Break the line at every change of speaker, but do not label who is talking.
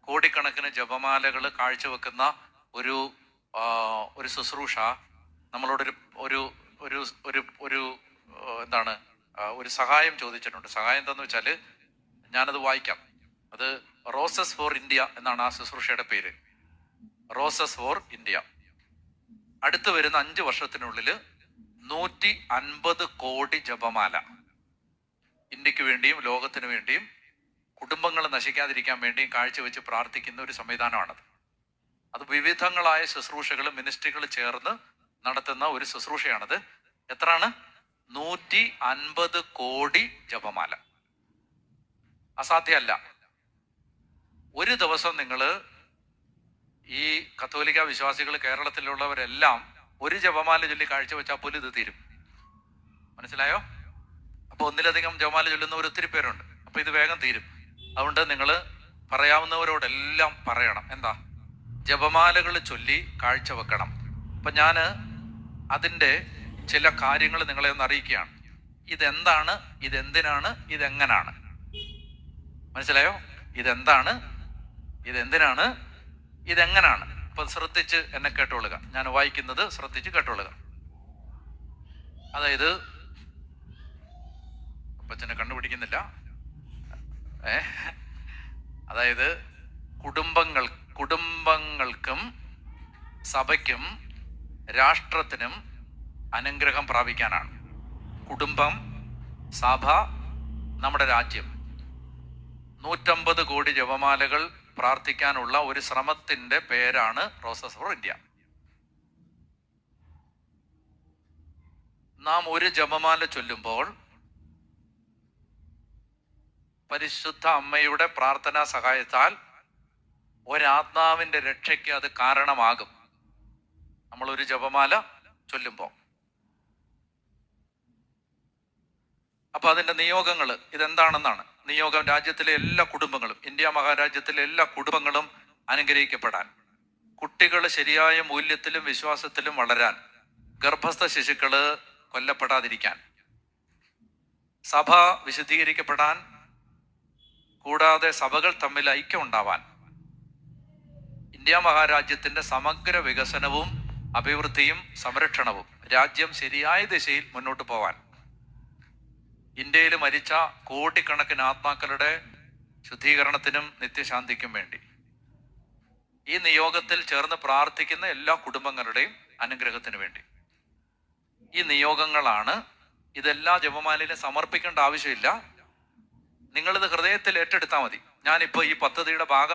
കോടിക്കണക്കിന് ജപമാലകൾ കാഴ്ചവെക്കുന്ന ഒരു ഒരു ശുശ്രൂഷ നമ്മളോടൊരു ഒരു ഒരു ഒരു ഒരു എന്താണ് ഒരു സഹായം ചോദിച്ചിട്ടുണ്ട്. സഹായം എന്താന്ന് വെച്ചാൽ ഞാനത് വായിക്കാം. അത് റോസസ് ഫോർ ഇന്ത്യ എന്നാണ് ആ ശുശ്രൂഷയുടെ പേര്. Roses for India. അടുത്ത് വരുന്ന 5 വർഷത്തിനുള്ളിൽ 150 കോടി ജപമാല ഇന്ത്യക്ക് വേണ്ടിയും ലോകത്തിന് വേണ്ടിയും കുടുംബങ്ങൾ നശിക്കാതിരിക്കാൻ വേണ്ടിയും കാഴ്ചവെച്ച് പ്രാർത്ഥിക്കുന്ന ഒരു സംവിധാനമാണത്. അത് വിവിധങ്ങളായ ശുശ്രൂഷകൾ, മിനിസ്ട്രികൾ ചേർന്ന് നടത്തുന്ന ഒരു ശുശ്രൂഷയാണത്. എത്രയാണ്? 150 കോടി ജപമാല. അസാധ്യമല്ല. ഒരു ദിവസം നിങ്ങൾ ഈ കത്തോലിക്ക വിശ്വാസികൾ കേരളത്തിലുള്ളവരെല്ലാം ഒരു ജപമാല ചൊല്ലി കാഴ്ചവെച്ചാൽ പോലും ഇത് തീരും. മനസ്സിലായോ? അപ്പൊ ഒന്നിലധികം ജപമാല ചൊല്ലുന്നവർ ഒത്തിരി പേരുണ്ട്. അപ്പൊ ഇത് വേഗം തീരും. അതുകൊണ്ട് നിങ്ങൾ പറയാവുന്നവരോടെല്ലാം പറയണം. എന്താ? ജപമാലകൾ ചൊല്ലി കാഴ്ചവെക്കണം. അപ്പൊ ഞാൻ അതിൻ്റെ ചില കാര്യങ്ങൾ നിങ്ങളെ ഒന്ന് അറിയിക്കുകയാണ്. ഇതെന്താണ്, ഇതെന്തിനാണ്, ഇതെങ്ങനാണ്? മനസ്സിലായോ? ഇതെന്താണ്, ഇതെന്തിനാണ്, ഇതെങ്ങനാണ്? അപ്പൊ ശ്രദ്ധിച്ച് എന്നെ കേട്ടോളുക. ഞാൻ വായിക്കുന്നത് ശ്രദ്ധിച്ച് കേട്ടോളുക. അതായത് അപ്പച്ചനെ കണ്ടുപിടിക്കുന്നില്ല. അതായത് കുടുംബങ്ങൾക്കും സഭയ്ക്കും രാഷ്ട്രത്തിനും അനുഗ്രഹം പ്രാപിക്കാനാണ്. കുടുംബം, സഭ, നമ്മുടെ രാജ്യം. 150 കോടി ജപമാലകൾ പ്രാർത്ഥിക്കാനുള്ള ഒരു ശ്രമത്തിന്റെ പേരാണ് റോസസ് ഫോർ ഇന്ത്യ. നാം ഒരു ജപമാല ചൊല്ലുമ്പോൾ പരിശുദ്ധ അമ്മയുടെ പ്രാർത്ഥനാ സഹായത്താൽ ഒരാത്മാവിന്റെ രക്ഷയ്ക്ക് അത് കാരണമാകും. നമ്മളൊരു ജപമാല ചൊല്ലുമ്പോൾ. അപ്പൊ അതിന്റെ നിയോഗങ്ങൾ ഇതെന്താണെന്നാണ്. നിയോഗം രാജ്യത്തിലെ എല്ലാ കുടുംബങ്ങളും, ഇന്ത്യ മഹാരാജ്യത്തിലെ എല്ലാ കുടുംബങ്ങളും അനുഗ്രഹിക്കപ്പെടാൻ, കുട്ടികൾ ശരിയായ മൂല്യത്തിലും വിശ്വാസത്തിലും വളരാൻ, ഗർഭസ്ഥ ശിശുക്കള് കൊല്ലപ്പെടാതിരിക്കാൻ, സഭ വിശുദ്ധീകരിക്കപ്പെടാൻ, കൂടാതെ സഭകൾ തമ്മിൽ ഐക്യം ഉണ്ടാവാൻ, ഇന്ത്യ മഹാരാജ്യത്തിന്റെ സമഗ്ര വികസനവും അഭിവൃദ്ധിയും സംരക്ഷണവും, രാജ്യം ശരിയായ ദിശയിൽ മുന്നോട്ട് പോവാൻ, ഇന്ത്യയിൽ മരിച്ച കോടിക്കണക്കിന് ആത്മാക്കളുടെ ശുദ്ധീകരണത്തിനും നിത്യശാന്തിക്കും വേണ്ടി, ഈ നിയോഗത്തിൽ ചേർന്ന് പ്രാർത്ഥിക്കുന്ന എല്ലാ കുടുംബങ്ങളുടെയും അനുഗ്രഹത്തിന് വേണ്ടി. ഈ നിയോഗങ്ങളാണ്. ഇതെല്ലാ ജപമാലയിലും സമർപ്പിക്കേണ്ട ആവശ്യമില്ല. നിങ്ങളിത് ഹൃദയത്തിൽ ഏറ്റെടുത്താൽ മതി. ഞാനിപ്പോൾ ഈ പദ്ധതിയുടെ ഭാഗം